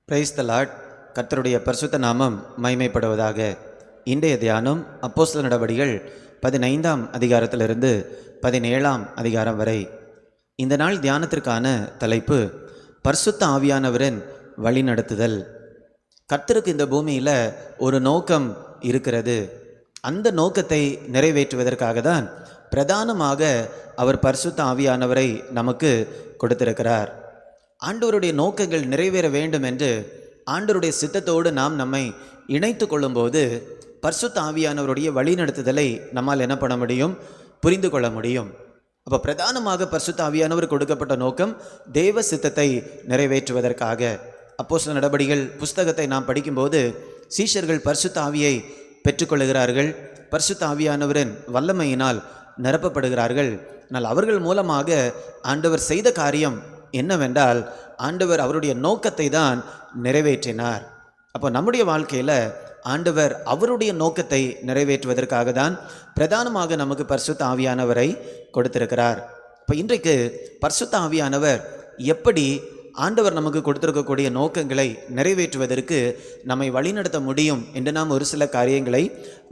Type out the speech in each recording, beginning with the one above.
Praise the Lord. கர்த்தருடைய பரிசுத்த நாமம் மகிமைப்படுவதாக. இன்றைய தியானம் அப்போஸ்தலர் நடவடிக்கைகள் 15ஆம் அதிகாரத்திலிருந்து 17ஆம் அதிகாரம் வரை. இந்த நாள் தியானத்திற்கான தலைப்பு பரிசுத்த ஆவியானவரின் வழிநடத்துதல். கர்த்தருக்கு இந்த பூமியில் ஒரு நோக்கம் இருக்கிறது. அந்த நோக்கத்தை நிறைவேற்றுவதற்காக தான் பிரதானமாக அவர் பரிசுத்த ஆவியானவரை நமக்கு கொடுத்திருக்கிறார். ஆண்டவருடைய நோக்கங்கள் நிறைவேற வேண்டும் என்று ஆண்டவருடைய சித்தத்தோடு நாம் நம்மை இணைத்து கொள்ளும்போது பரிசுத்த ஆவியானவருடைய வழிநடத்துதலை நம்மால் என்ன பண்ண முடியும், புரிந்து கொள்ள முடியும். அப்போ பிரதானமாக பரிசுத்த ஆவியானவர் கொடுக்கப்பட்ட நோக்கம் தேவ சித்தத்தை நிறைவேற்றுவதற்காக. அப்போஸ்தலர் நடபடிகள் புஸ்தகத்தை நாம் படிக்கும்போது சீஷர்கள் பரிசுத்த ஆவியை பெற்றுக்கொள்கிறார்கள். பரிசுத்த ஆவியானவரின் வல்லமையினால் நிரப்பப்படுகிறார்கள். ஆனால் அவர்கள் மூலமாக ஆண்டவர் செய்த காரியம் என்னவென்றால் ஆண்டவர் அவருடைய நோக்கத்தை தான் நிறைவேற்றினார். அப்போ நம்முடைய வாழ்க்கையில் ஆண்டவர் அவருடைய நோக்கத்தை நிறைவேற்றுவதற்காக தான் பிரதானமாக நமக்கு பரிசுத்த ஆவியானவரை கொடுத்திருக்கிறார். இப்போ இன்றைக்கு பரிசுத்த ஆவியானவர் எப்படி ஆண்டவர் நமக்கு கொடுத்திருக்கக்கூடிய நோக்கங்களை நிறைவேற்றுவதற்கு நம்மை வழிநடத்த முடியும் என்று நாம் ஒரு சில காரியங்களை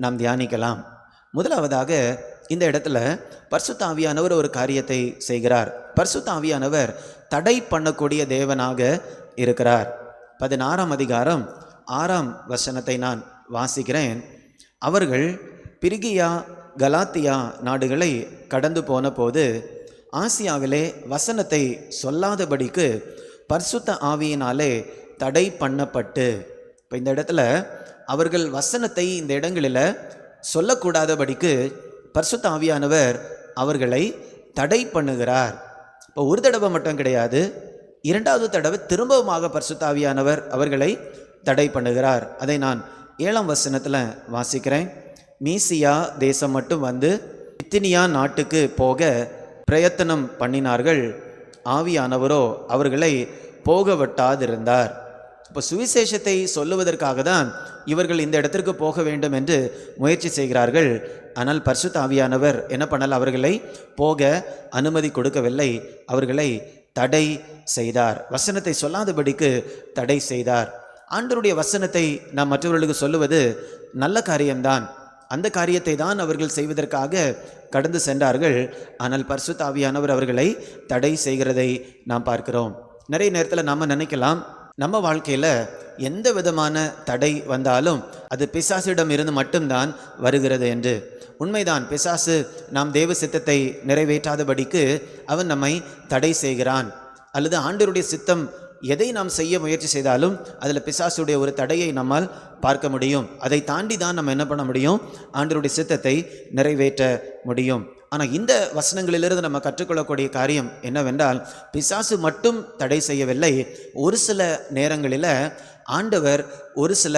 நாம் தியானிக்கலாம். முதலாவதாக இந்த இடத்துல பரிசுத்த ஆவியானவர் ஒரு காரியத்தை செய்கிறார். பரிசுத்த ஆவியானவர் தடை பண்ணக்கூடிய தேவனாக இருக்கிறார். 16ஆம் அதிகாரம் 6ஆம் வசனத்தை நான் வாசிக்கிறேன். அவர்கள் பிரிகியா கலாத்தியா நாடுகளை கடந்து போன போது ஆசியாவிலே வசனத்தை சொல்லாதபடிக்கு பரிசுத்த ஆவியினாலே தடை பண்ணப்பட்டு. இப்போ இந்த இடத்துல அவர்கள் வசனத்தை இந்த இடங்களில் சொல்லக்கூடாதபடிக்கு பரிசுத்த ஆவியானவர் அவர்களை தடை பண்ணுகிறார். இப்போ ஒரு தடவை மட்டும் கிடையாது, இரண்டாவது தடவை திரும்பவுமாக பரிசுத்த ஆவியானவர் அவர்களை தடை பண்ணுகிறார். அதை நான் 7ஆம் வசனத்தில் வாசிக்கிறேன். மீசியா தேசம் மட்டும் வந்து பித்தினியா நாட்டுக்கு போக பிரயத்தனம் பண்ணினார்கள். ஆவியானவரோ அவர்களை போக விட்டாதிருந்தார். இப்போ சுவிசேஷத்தை சொல்லுவதற்காக தான் இவர்கள் இந்த இடத்திற்கு போக வேண்டும் என்று முயற்சி செய்கிறார்கள். ஆனால் பரிசுத்த ஆவியானவர் என்ன பண்ணல, அவர்களை போக அனுமதி கொடுக்கவில்லை. அவர்களை தடை செய்தார். வசனத்தை சொல்லாதபடிக்கு தடை செய்தார். ஆண்டவருடைய வசனத்தை நாம் மற்றவர்களுக்கு சொல்லுவது நல்ல காரியம்தான். அந்த காரியத்தை தான் அவர்கள் செய்வதற்காக கடந்து சென்றார்கள். ஆனால் பரிசுத்த ஆவியானவர் அவர்களை தடை செய்கிறதை நாம் பார்க்கிறோம். நிறைய நேரத்தில் நம்ம நினைக்கலாம், நம்ம வாழ்க்கையில் எந்த விதமான தடை வந்தாலும் அது பிசாசிடம் இருந்து மட்டும்தான் வருகிறது என்று. உண்மைதான், பிசாசு நாம் தேவ சித்தத்தை நிறைவேற்றாதபடிக்கு அவன் நம்மை தடை செய்கிறான். அல்லது ஆண்டவருடைய சித்தம் எதை நாம் செய்ய முயற்சி செய்தாலும் அதில் பிசாசுடைய ஒரு தடையை நம்மால் பார்க்க முடியும். அதை தாண்டி தான் நம்ம என்ன பண்ண முடியும், ஆண்டவருடைய சித்தத்தை நிறைவேற்ற முடியும். ஆனால் இந்த வசனங்களிலிருந்து நம்ம கற்றுக்கொள்ளக்கூடிய காரியம் என்னவென்றால், பிசாசு மட்டும் தடை செய்யவில்லை. ஒரு சில நேரங்களில் ஆண்டவர் ஒரு சில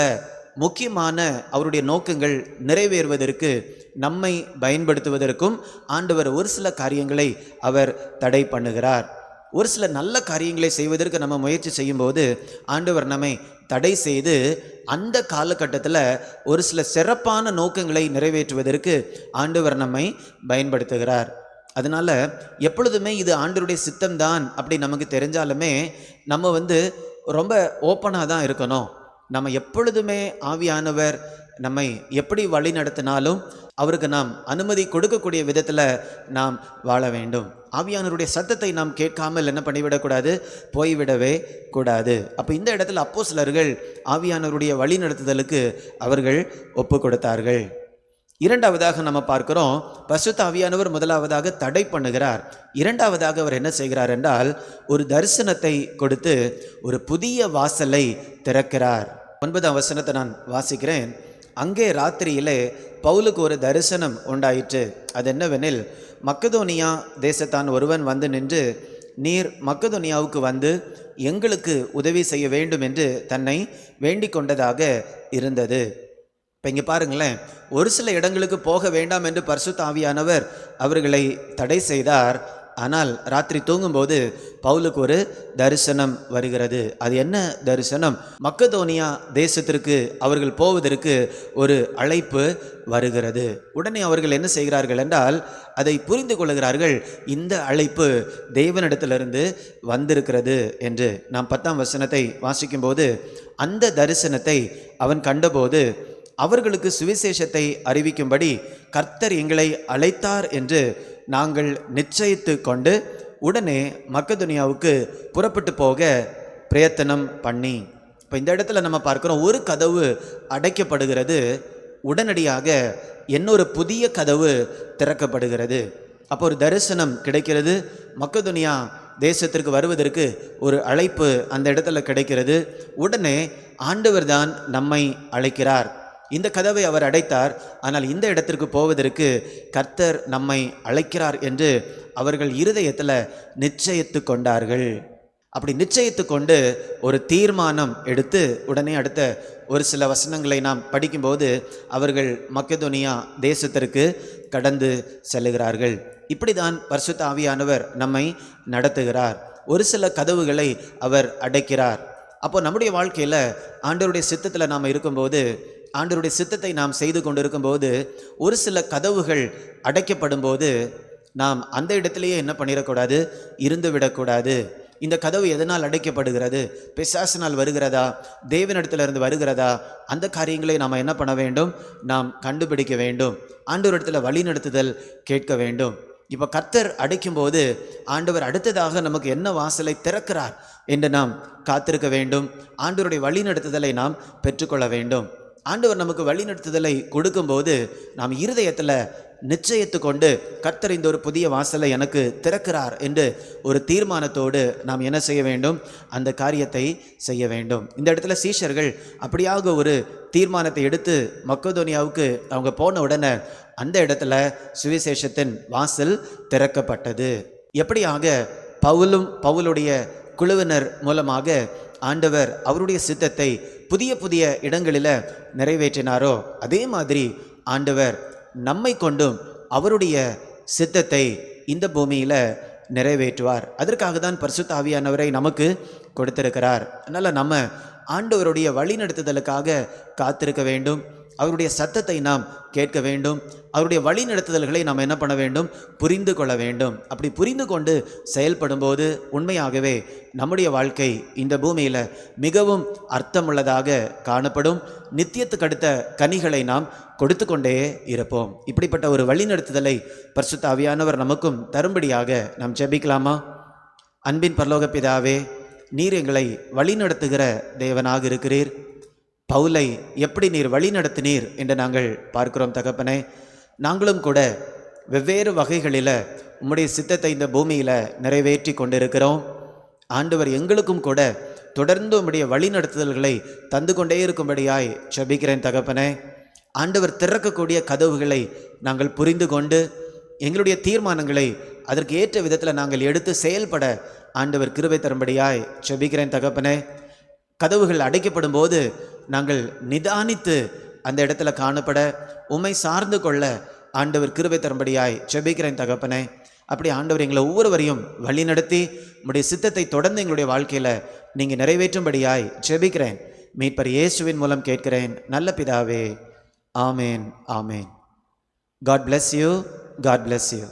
முக்கியமான அவருடைய நோக்கங்கள் நிறைவேறுவதற்கு நம்மை பயன்படுத்துவதற்கும் ஆண்டவர் ஒரு சில காரியங்களை அவர் தடை பண்ணுகிறார். ஒரு சில நல்ல காரியங்களை செய்வதற்கு நம்ம முயற்சி செய்யும்போது ஆண்டவர் நம்மை தடை செய்து அந்த காலகட்டத்தில் ஒரு சில சிறப்பான நோக்கங்களை நிறைவேற்றுவதற்கு ஆண்டவர் நம்மை பயன்படுத்துகிறார். அதனால் எப்பொழுதுமே இது ஆண்டவருடைய சித்தம்தான் அப்படி நமக்கு தெரிஞ்சாலுமே நம்ம ரொம்ப ஓப்பனாக தான் இருக்கணும். நம்ம எப்பொழுதுமே ஆவியானவர் நம்மை எப்படி வழி நடத்தினாலும் அவருக்கு நாம் அனுமதி கொடுக்கக்கூடிய விதத்தில் நாம் வாழ வேண்டும். ஆவியானவருடைய சத்தத்தை நாம் கேட்காமல் என்ன பண்ணிவிடக்கூடாது, போய்விடவே கூடாது. அப்போ இந்த இடத்துல அப்போஸ்தலர்கள் ஆவியானவருடைய வழி நடத்துதலுக்கு அவர்கள் ஒப்பு கொடுத்தார்கள். இரண்டாவதாக நம்ம பார்க்கிறோம், பரிசுத்த ஆவியானவர் முதலாவதாக தடை பண்ணுகிறார். இரண்டாவதாக அவர் என்ன செய்கிறார் என்றால், ஒரு தரிசனத்தை கொடுத்து ஒரு புதிய வாசலை திறக்கிறார். 9ஆம் வசனத்தை நான் வாசிக்கிறேன். அங்கே ராத்திரியிலே பவுலுக்கு ஒரு தரிசனம் உண்டாயிற்று. அது என்னவெனில், மக்கதோனியா தேசத்தான் ஒருவன் வந்து நின்று, நீர் மக்கதோனியாவுக்கு வந்து எங்களுக்கு உதவி செய்ய வேண்டும் என்று தன்னை வேண்டிக் கொண்டதாக இருந்தது. இப்போ இங்கே பாருங்களேன், ஒரு சில இடங்களுக்கு போக வேண்டாம் என்று பரிசுத்த ஆவியானவர் அவர்களை தடை செய்தார். ஆனால் ராத்திரி தூங்கும்போது பவுலுக்கு ஒரு தரிசனம் வருகிறது. அது என்ன தரிசனம்? மக்கதோனியா தேசத்திற்கு அவர்கள் போவதற்கு ஒரு அழைப்பு வருகிறது. உடனே அவர்கள் என்ன செய்கிறார்கள் என்றால் அதை புரிந்து கொள்கிறார்கள். இந்த அழைப்பு தேவனிடத்திலிருந்து வந்திருக்கிறது என்று. நாம் 10ஆம் வசனத்தை வாசிக்கும்போது, அந்த தரிசனத்தை அவன் கண்டபோது அவர்களுக்கு சுவிசேஷத்தை அறிவிக்கும்படி கர்த்தர் எங்களை அழைத்தார் என்று நாங்கள் நிச்சயித்து கொண்டு உடனே மக்கதுனியாவுக்கு புறப்பட்டு போக பிரயத்தனம் பண்ணி. இப்போ இந்த இடத்துல நம்ம பார்க்கிறோம், ஒரு கதவு அடைக்கப்படுகிறது, உடனடியாக இன்னொரு புதிய கதவு திறக்கப்படுகிறது. அப்போ ஒரு தரிசனம் கிடைக்கிறது. மக்கதுனியா தேசத்திற்கு வருவதற்கு ஒரு அழைப்பு அந்த இடத்துல கிடைக்கிறது. உடனே ஆண்டவர் தான் நம்மை அழைக்கிறார். இந்த கதவை அவர் அடைத்தார், ஆனால் இந்த இடத்திற்கு போவதற்கு கர்த்தர் நம்மை அழைக்கிறார் என்று அவர்கள் இருதயத்தில் நிச்சயித்து கொண்டார்கள். அப்படி நிச்சயித்து கொண்டு ஒரு தீர்மானம் எடுத்து உடனே அடுத்த ஒரு சில வசனங்களை நாம் படிக்கும்போது அவர்கள் மக்கதோனியா தேசத்திற்கு கடந்து செல்லுகிறார்கள். இப்படி தான் பரிசுத்த ஆவியானவர் நம்மை நடத்துகிறார். ஒரு சில கதவுகளை அவர் அடைக்கிறார். அப்போ நம்முடைய வாழ்க்கையில் ஆண்டவருடைய சித்தத்தில் நாம் இருக்கும்போது, ஆண்டவருடைய சித்தத்தை நாம் செய்து கொண்டு இருக்கும்போது, ஒரு சில கதவுகள் அடைக்கப்படும் போது நாம் அந்த இடத்திலேயே என்ன பண்ணிடக்கூடாது, இருந்து விடக்கூடாது. இந்த கதவு எதனால் அடைக்கப்படுகிறது? பிசாசினால் வருகிறதா, தேவனிடத்திலிருந்து வருகிறதா? அந்த காரியங்களை நாம் என்ன பண்ண வேண்டும்? நாம் கண்டுபிடிக்க வேண்டும். ஆண்டவரிடத்தில் வழி நடத்துதல் கேட்க வேண்டும். இப்போ கர்த்தர் அடைக்கும்போது ஆண்டவர் அடுத்ததாக நமக்கு என்ன வாசலை திறக்கிறார் என்று நாம் காத்திருக்க வேண்டும். ஆண்டவருடைய வழி நடத்துதலை நாம் பெற்றுக்கொள்ள வேண்டும். ஆண்டவர் நமக்கு வழிநடத்துதலை கொடுக்கும்போது நாம் இருதயத்தில் நிச்சயித்து கொண்டு கர்த்தர் இந்த ஒரு புதிய வாசலை எனக்கு திறக்கிறார் என்று ஒரு தீர்மானத்தோடு நாம் என்ன செய்ய வேண்டும்? அந்த காரியத்தை செய்ய வேண்டும். இந்த இடத்துல சீஷர்கள் அப்படியாக ஒரு தீர்மானத்தை எடுத்து மக்கதோனியாவுக்கு அவங்க போன உடனே அந்த இடத்துல சுவிசேஷத்தின் வாசல் திறக்கப்பட்டது. எப்படியாக பவுலுடைய குழுவினர் மூலமாக ஆண்டவர் அவருடைய சித்தத்தை புதிய புதிய இடங்களில் நிறைவேற்றினாரோ, அதே மாதிரி ஆண்டவர் நம்மை கொண்டும் அவருடைய சித்தத்தை இந்த பூமியில் நிறைவேற்றுவார். அதற்காக தான் பரிசுத்த ஆவியானவரை நமக்கு கொடுத்திருக்கிறார். அதனால் நம்ம ஆண்டவருடைய வழிநடத்துதலுக்காக காத்திருக்க வேண்டும். அவருடைய சத்தத்தை நாம் கேட்க வேண்டும். அவருடைய வழி நடத்துதல்களை நாம் என்ன பண்ண வேண்டும்? புரிந்து கொள்ள வேண்டும். அப்படி புரிந்து கொண்டு செயல்படும் போது உண்மையாகவே நம்முடைய வாழ்க்கை இந்த பூமியில் மிகவும் அர்த்தமுள்ளதாக காணப்படும். நித்தியத்துக்கு அடுத்த கனிகளை நாம் கொடுத்து கொண்டே இருப்போம். இப்படிப்பட்ட ஒரு வழி நடத்துதலை பரிசுத்த ஆவியானவர் நமக்கும் தரும்படியாக நாம் ஜெபிக்கலாமா? அன்பின் பரலோக பிதாவே, நீர் எங்களை வழி நடத்துகிற தேவனாக இருக்கிறீர். பவுலை எப்படி நீர் வழி நடத்தினீர் என்று நாங்கள் பார்க்கிறோம் தகப்பனே. நாங்களும் கூட வெவ்வேறு வகைகளில் உம்முடைய சித்தத்தை இந்த பூமியில் நிறைவேற்றி கொண்டிருக்கிறோம். ஆண்டவர் எங்களுக்கும் கூட தொடர்ந்து உம்முடைய வழி நடத்துதல்களை தந்து கொண்டே இருக்கும்படியாய் ஜெபிக்கிறேன் தகப்பனே. ஆண்டவர் திறக்கக்கூடிய கதவுகளை நாங்கள் புரிந்து கொண்டு எங்களுடைய தீர்மானங்களை அதற்கு ஏற்ற விதத்தில் நாங்கள் எடுத்து செயல்பட ஆண்டவர் கிருபை தரும்படியாய் ஜெபிக்கிறேன் தகப்பனே. கதவுகள் அடைக்கப்படும் போது நாங்கள் நிதானித்து அந்த இடத்துல காணப்பட உம்மை சார்ந்து கொள்ள ஆண்டவர் கிருபை தரும்படியாய் ஜெபிக்கிறேன் தகப்பனே. அப்படி ஆண்டவர் எங்களை ஒவ்வொருவரையும் வழி நடத்தி உம்முடைய சித்தத்தை தொடர்ந்து எங்களுடைய வாழ்க்கையில் நீங்கள் நிறைவேற்றும்படியாய் ஜெபிக்கிறேன். மீட்பர் இயேசுவின் மூலம் கேட்கிறேன் நல்ல பிதாவே. ஆமேன், ஆமேன். God bless you. God bless you.